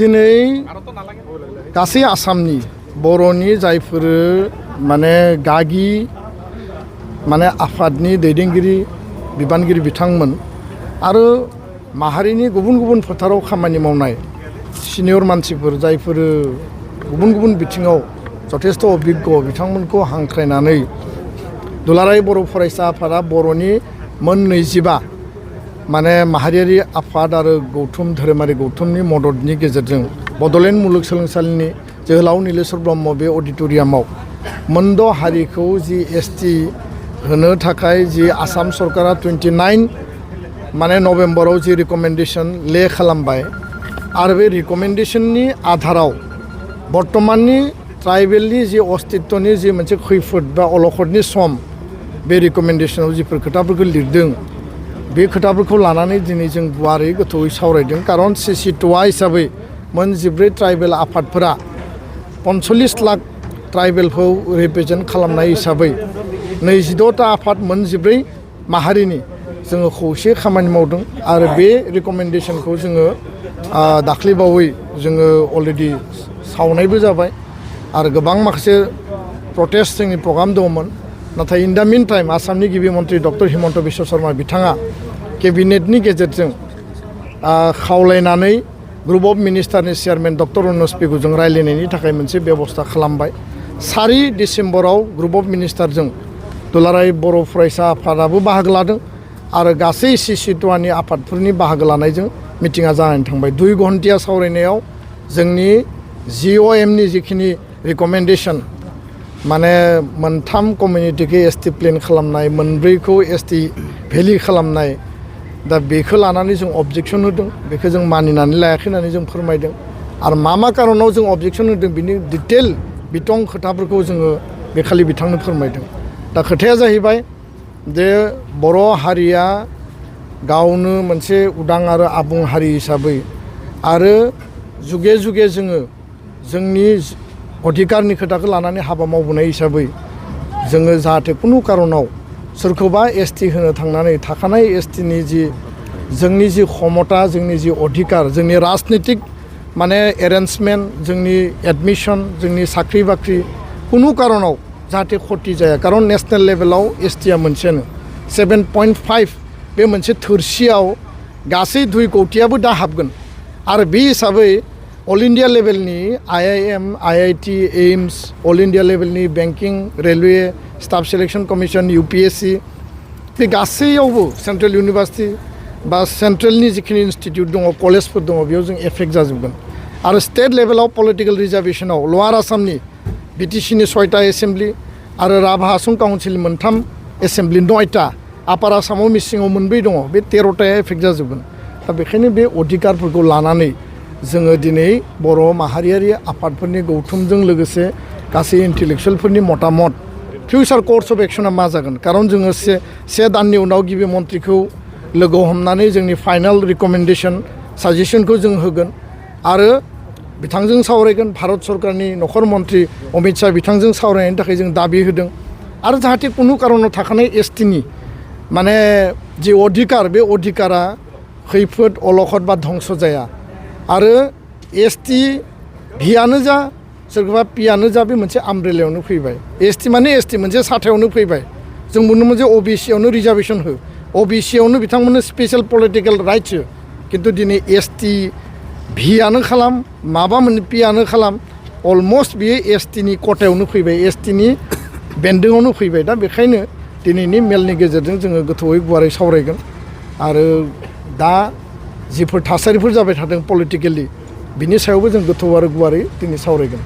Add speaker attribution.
Speaker 1: दिनै गासै आसामनि बर'नि जायफोर माने गागि माने आफादनि दैदेनगिरि बिबानगिरि बिथांमोन आरो माहारिनि गुबुन गुबुन फोथाराव खामानि मावनाय सिनियर मानसिफोर जायफोर गुबुन गुबुन बिथिङाव जथेस्थ' अभिज्ञ बिथांमोनखौ हांख्रायनानै दुलाराय बर' फरायसा आफादा बर'नि मोन 25 माने माहारियारि आफाद आरो गौथुम धोरोमारि गौथुमनि मददनि गेजेरजों बड'लेण्ड मुलुगसोलोंसालिनि जोहोलाव नीलेश्वर ब्रह्म बे अडिट'रियामाव मोनद' हारिखौ जि एसटि होनो थाखाय जि आसाम सरकारा 29 माने नभेम्बराव जि रिकमेन्डेसन ले खालामबाय आरो बे रिकमेन्डेसननि आधाराव बर्तमाननि ट्राइबेलनि जि अस्तित्वनि जि मोनसे खैफोद बा अलखदनि सम बे रिकमेन्डेसनाव जिफोर खोथाफोरखौ लिरदों बे खोथाफोरखौ लानानै दिनै जों गुवारै गोथौयै सावरायदों कारन सिसिट'आ हिसाबै मोन 14 ट्राइबेल आफादफोरा 45 लाख ट्राइबेलखौ रिप्रेजेन्ट खालामनाय हिसाबै 22टा आफाद मोन 14 माहारिनि जोङो खौसे खामानि मावदों आरो बे रिकमेन्डेसनखौ जोङो दाख्लैबावै जोङो अलरेडि सावनायबो जाबाय आरो गोबां माखासे प्रटेस्ट जोंनि प्रग्राम दङमोन नाथाय इन दा मिन टाइम आसामनि गिबि मन्त्रि डक्टर हिमन्त बिश्व शर्मा बिथाङा केबिनेटनि गेजेरजों खावलायनानै ग्रुप अफ मिनिस्टारनि चेयारमेन डक्टर अनुज पेगुजों रायलायनायनि थाखाय मोनसे बेबस्था खालामबाय 4 डिसेम्बराव ग्रुप अफ मिनिस्टारजों दुलाराय बर' फरायसा आफादाबो बाहागो लादों आरो गासै सिसिट'आनि आफादफोरनि बाहागो लानायजों मिटिङा जानानै थांबाय 2 घन्टिया सावरायनायाव जोंनि जिअएमनि जिखिनि रिकमेन्डेसन माने मोनथाम कमिउनिटिखौ एसटि प्लेन खालामनाय मोनब्रैखौ एसटि भेलि खालामनाय दा बेखौ लानानै जों अबजेक्सन होदों बेखौ जों मानिनानै लायाखै होननानै जों फोरमायदों आरो मा कारनाव जों अबजेक्सन होदों बिनि डिटेल बिथं खोथाफोरखौ जोङो बेखालि बिथांनो फोरमायदों दा खोथाया जाहैबाय जे बर' हारिया गावनो मोनसे उदां आरो आबुं हारि हिसाबै आरो जुगे जुगे जोङो जोंनि अधिकारनि खोथाखौ लानानै हाबा मावबोनाय हिसाबै जोङो जाहाथे खुनु कारनाव सोरखौबा एसटि होनो थांनानै थाखानाय एसटिनि जि जोंनि जि क्षमता जोंनि जि अधिकार जोंनि राजनितिक माने एरेन्जमेन्ट जोंनि एडमिसन जोंनि साख्रि बाख्रि खुनु कारनाव जाहाथे खति जाया कारन नेशनेल लेभेलाव एसटिया मोनसेयानो 7.5 बे मोनसे थोरसियाव गासै 2 कौटियाबो दा हाबगोन आरो बे हिसाबै अल इन्डिया लेभेलनि IIM IIT AIIMS all India लेभेलनि banking railway staff selection commission UPSC बे गासैयावबो सेन्ट्रेल इउनिभार्सिटि बा सेन्ट्रेलनि जिखिनि इन्स्टिट्यूट दङ कलेजफोर दङ बेयाव जों एफेक्ट जाजोबगोन आरो स्टेट लेभेलाव पलिटिकल रिजार्भेशनाव लवार आसामनि बिटिसिनि 6टा एसेम्ब्लि आरो राभा हासं काउन्सिल 3 एसेम्ब्लि 9टा आपार आसामाव मिसिङाव 2 दङ बे 13टाया एफेक्ट जाजोबगोन दा बेखायनो बे अधिकारफोरखौ लानानै जोङो दिनै बर' माहारियारि आफादफोरनि गौथुमजों लोगोसे गासै इन्टेलेक्सुवेलफोरनि मतामत फिउचार कर्स अफ एक्सना मा जागोन कारन जोङो से दाननि उनाव गिबि मन्थ्रिखौ लोगो हमनानै जोंनि फाइनाल रिकमेन्डेसन साजेसनखौ जों होगोन आरो बिथांजों सावरायगोन भारत सरकारनि नखर मन्त्रि अमित शाह बिथांजों सावरायनायनि थाखाय जों दाबि होदों आरो जाहाथे खुनु कारनाव थाखानाय एसटिनि माने जि अधिकार बे अधिकारा खैफोद अलखद बा धंस जाया आरो एसटि भियानो जा सोरखौबा पियानो जा बे मोनसे आमब्रेलायावनो फैबाय एसटि माने एसटि मोनसे साथायावनो फैबाय जों बुंनो मोनसे अबिसियावनो रिजार्भेसन हो अबिसियावनो बिथांमोननो स्पेशल पलिटिकेल राइट्स हो खिन्थु दिनै एसटि भियानो खालाम माबा मोनसे पियानो खालाम अलमस्ट बियो एसटिनि कटायावनो फैबाय एसटिनि बेन्दोङावनो फैबाय दा बेखायनो दिनैनि मेलनि गेजेरजों जोङो गोथौयै गुवारै सावरायगोन आरो दा जिफोर थासारिफोर जाबाय थादों पलिटिकेलि बिनि सायावबो जों गोथौ आरो गुवारै दिनै सावरायगोन।